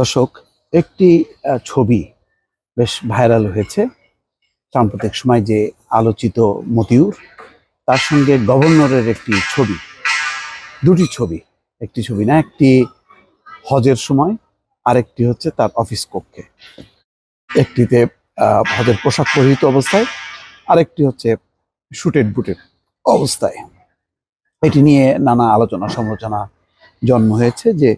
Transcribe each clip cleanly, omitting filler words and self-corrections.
দর্শক, একটি ছবি বেশ ভাইরাল হয়েছে সাম্প্রতিক সময়, যে আলোচিত মতিউর, তার সঙ্গে গভর্নরের একটি ছবি, দুটি ছবি, একটি ছবি না, একটি হজের সময়, আরেকটি হচ্ছে তার অফিস কক্ষে। একটিতে হজের পোশাক পরিহিত অবস্থায়, আরেকটি হচ্ছে শুটেড বুটেড অবস্থায়। এটি নিয়ে নানা আলোচনা সমালোচনা জন্ম হয়েছে যে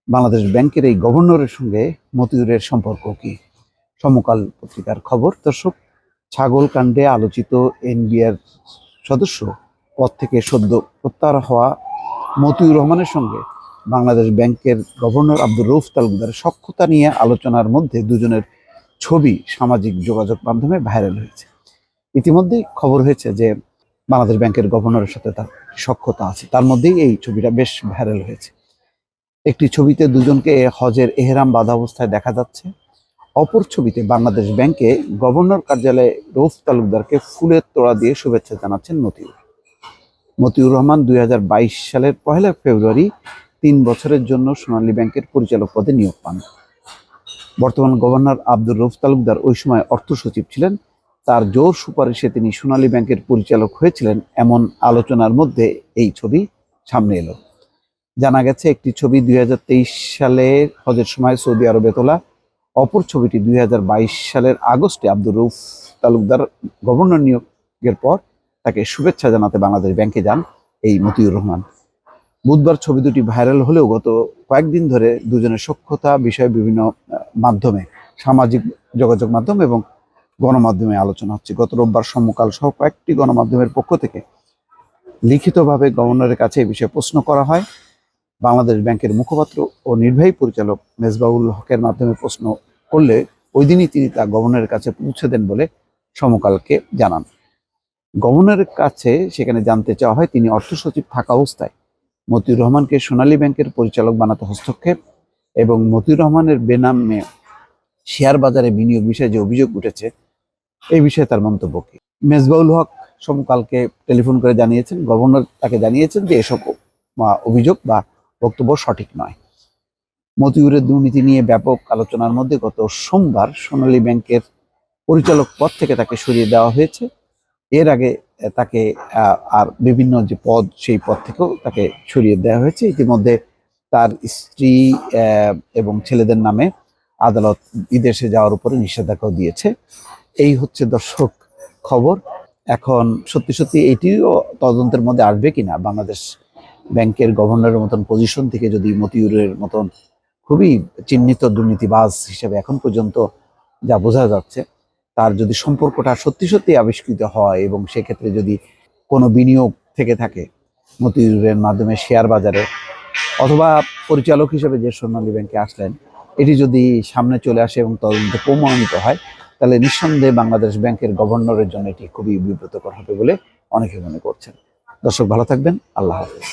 বাংলাদেশ ব্যাংকের এই গভর্নরের সঙ্গে মতিউরের সম্পর্ক কি। সমকাল পত্রিকার খবর। দর্শক, ছাগল কাণ্ডে আলোচিত এনবিআর সদস্য পদ থেকে সদ্য প্রত্যাহার হওয়া মতিউর রহমানের সঙ্গে বাংলাদেশ ব্যাংকের গভর্নর আব্দুর রউফ তালুকদারের সখ্যতা নিয়ে আলোচনার মধ্যে দুজনের ছবি সামাজিক যোগাযোগ মাধ্যমে ভাইরাল হয়েছে। ইতিমধ্যেই খবর হয়েছে যে বাংলাদেশ ব্যাংকের গভর্নরের সাথে তার সখ্যতা আছে, তার মধ্যেই এই ছবিটা বেশ ভাইরাল হয়েছে। একটি ছবিতে দুজনকে হজের এহরাম বাঁধা অবস্থায় দেখা যাচ্ছে, অপর ছবিতে বাংলাদেশ ব্যাংকে গভর্নর কার্যালয়ে রউফ তালুকদারকে ফুলের তোড়া দিয়ে শুভেচ্ছা জানাচ্ছেন মতিউর রহমান 2022 সালের 1 ফেব্রুয়ারি 3 বছরের জন্য সোনালী ব্যাংকের পরিচালক পদে নিয়োগ পান। বর্তমান গভর্নর আব্দুর রউফ তালুকদার ওই সময় অর্থ সচিব ছিলেন। তার জোর সুপারিশে তিনি সোনালী ব্যাংকের পরিচালক হয়েছিলেন, এমন আলোচনার মধ্যে এই ছবি সামনে এলো। জানা গেছে একটি ছবি 2023 সালে হজের সময় সৌদি আরবে তোলা, অপর ছবিটি 2022 সালের আগস্টে আব্দুর রউফ তালুকদার গভর্নর নিয়োগের পর তাকে শুভেচ্ছা জানাতে বাংলাদেশ ব্যাংকে যান এই মতিউর রহমান। বুধবার ছবি দুটি ভাইরাল হলেও গত কয়েকদিন ধরে দুজনের সখ্যতা বিষয়ে বিভিন্ন মাধ্যমে, সামাজিক যোগাযোগ মাধ্যম এবং গণমাধ্যমে আলোচনা হচ্ছে। গত রোববার সমকাল সহ কয়েকটি গণমাধ্যমের পক্ষ থেকে লিখিতভাবে গভর্নরের কাছে এই বিষয়ে প্রশ্ন করা হয়। বাংলাদেশ ব্যাংকের মুখপাত্র ও নির্বাহী পরিচালক মেজবাউল হকের মাধ্যমে প্রশ্ন করলে ওই দিনই তিনি তা গভর্নরের কাছে পৌঁছে দেন বলে সমকালকে জানান। গভর্নরের কাছে সেখানে জানতে চাওয়া হয় তিনি অর্থ সচিব থাকা অবস্থায় মতিউর রহমানকে সোনালী ব্যাংকের পরিচালক বানাতে হস্তক্ষেপ এবং মতিউর রহমানের বেনামে শেয়ার বাজারে বিনিয়োগ বিষয়ে যে অভিযোগ উঠেছে এই বিষয়ে তার মন্তব্য কি। মেজবাউল হক সমকালকে টেলিফোন করে জানিয়েছেন, গভর্নর তাকে জানিয়েছেন যে এসব অভিযোগ বা বক্তব্য সঠিক নয়। মতিউরের দুর্নীতি নিয়ে ব্যাপক আলোচনার মধ্যে গত সোমবার সোনালী ব্যাংকের পরিচালক পদ থেকে তাকে সরিয়ে দেওয়া হয়েছে। এর আগে তাকে আর বিভিন্ন যে পদ, সেই পদ থেকেও তাকে সরিয়ে দেওয়া হয়েছে। ইতিমধ্যে তার স্ত্রী এবং ছেলেদের নামে আদালত বিদেশে যাওয়ার উপরে নিষেধাজ্ঞাও দিয়েছে। এই হচ্ছে দর্শক খবর। এখন সত্যি সত্যি এটিও তদন্তের মধ্যে আসবে কিনা, বাংলাদেশ ব্যাংকের গভর্নরের মতন পজিশন থেকে যদি মতিউরের মতন খুবই চিহ্নিত দুর্নীতিবাজ হিসেবে এখন পর্যন্ত যা বোঝা যাচ্ছে, তার যদি সম্পর্কটা সত্যি সত্যি আবিষ্কৃত হয় এবং সেক্ষেত্রে যদি কোনো বিনিয়োগ থেকে থাকে মতিউরের মাধ্যমে শেয়ার বাজারে, অথবা পরিচালক হিসেবে যে সোনালী ব্যাংকে আসলেন, এটি যদি সামনে চলে আসে এবং তদন্তে প্রমাণিত হয়, তাহলে নিঃসন্দেহে বাংলাদেশ ব্যাংকের গভর্নরের জন্য এটি খুবই বিব্রতকর হবে বলে অনেকে মনে করছেন। দর্শক, ভালো থাকবেন। আল্লাহ হাফেজ।